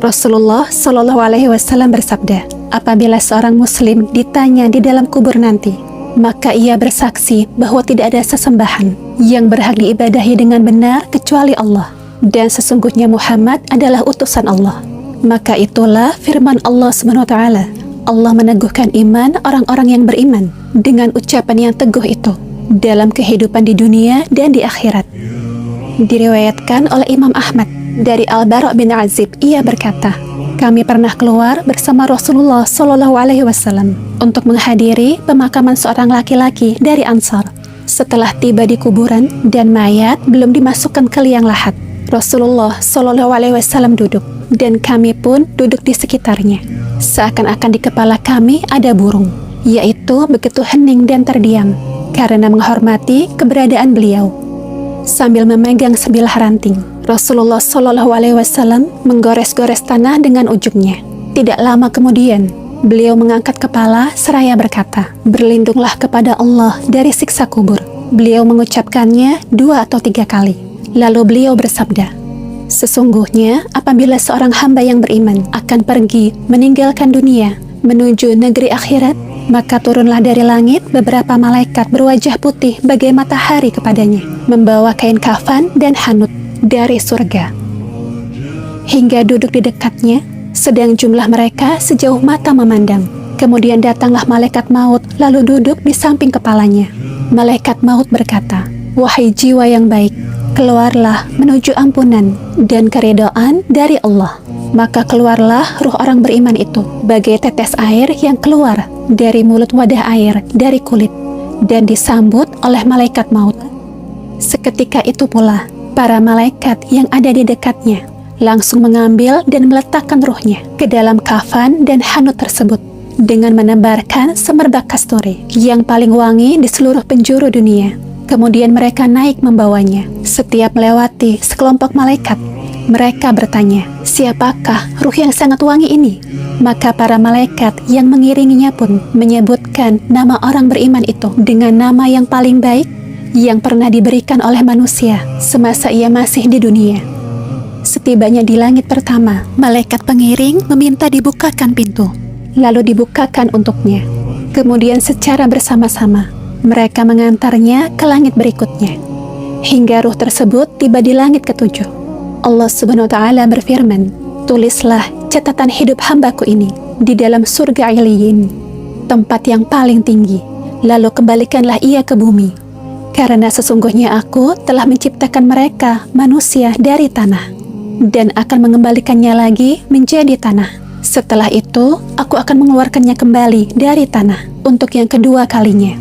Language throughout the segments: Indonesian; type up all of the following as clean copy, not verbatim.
Rasulullah Shallallahu Alaihi Wasallam bersabda, apabila seorang muslim ditanya di dalam kubur nanti, maka ia bersaksi bahwa tidak ada sesembahan yang berhak diibadahi dengan benar kecuali Allah, dan sesungguhnya Muhammad adalah utusan Allah. Maka itulah firman Allah SWT. Allah meneguhkan iman orang-orang yang beriman dengan ucapan yang teguh itu dalam kehidupan di dunia dan di akhirat. Diriwayatkan oleh Imam Ahmad dari Al-Bara' bin Azib, ia berkata, kami pernah keluar bersama Rasulullah Shallallahu Alaihi Wasallam untuk menghadiri pemakaman seorang laki-laki dari Ansar. Setelah tiba di kuburan dan mayat belum dimasukkan ke liang lahat, Rasulullah Shallallahu Alaihi Wasallam duduk dan kami pun duduk di sekitarnya. Seakan-akan di kepala kami ada burung, yaitu begitu hening dan terdiam karena menghormati keberadaan beliau. Sambil memegang sebilah ranting, Rasulullah Shallallahu Alaihi Wasallam menggores-gores tanah dengan ujungnya. Tidak lama kemudian, beliau mengangkat kepala seraya berkata, berlindunglah kepada Allah dari siksa kubur. Beliau mengucapkannya 2 atau 3 kali. Lalu beliau bersabda, sesungguhnya apabila seorang hamba yang beriman akan pergi meninggalkan dunia menuju negeri akhirat, maka turunlah dari langit beberapa malaikat berwajah putih bagai matahari kepadanya, membawa kain kafan dan hanut dari surga, hingga duduk di dekatnya, sedang jumlah mereka sejauh mata memandang. Kemudian datanglah malaikat maut, lalu duduk di samping kepalanya. Malaikat maut berkata, wahai jiwa yang baik, keluarlah menuju ampunan dan keridhaan dari Allah. Maka keluarlah ruh orang beriman itu bagai tetes air yang keluar dari mulut wadah air dari kulit, dan disambut oleh malaikat maut. Seketika itu pula para malaikat yang ada di dekatnya langsung mengambil dan meletakkan ruhnya ke dalam kafan dan hanut tersebut dengan menebarkan semerbak kasturi yang paling wangi di seluruh penjuru dunia. Kemudian mereka naik membawanya. Setiap melewati sekelompok malaikat, mereka bertanya, siapakah ruh yang sangat wangi ini? Maka para malaikat yang mengiringinya pun menyebutkan nama orang beriman itu dengan nama yang paling baik yang pernah diberikan oleh manusia semasa ia masih di dunia. Setibanya di langit pertama, malaikat pengiring meminta dibukakan pintu, lalu dibukakan untuknya. Kemudian secara bersama-sama mereka mengantarnya ke langit berikutnya, hingga ruh tersebut tiba di langit ketujuh. Allah Subhanahu wa Ta'ala berfirman, tulislah catatan hidup hambaku ini di dalam surga Iliyin, tempat yang paling tinggi, lalu kembalikanlah ia ke bumi, karena sesungguhnya aku telah menciptakan mereka manusia dari tanah dan akan mengembalikannya lagi menjadi tanah. Setelah itu aku akan mengeluarkannya kembali dari tanah untuk yang kedua kalinya.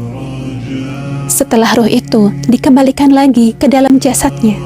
Setelah ruh itu dikembalikan lagi ke dalam jasadnya,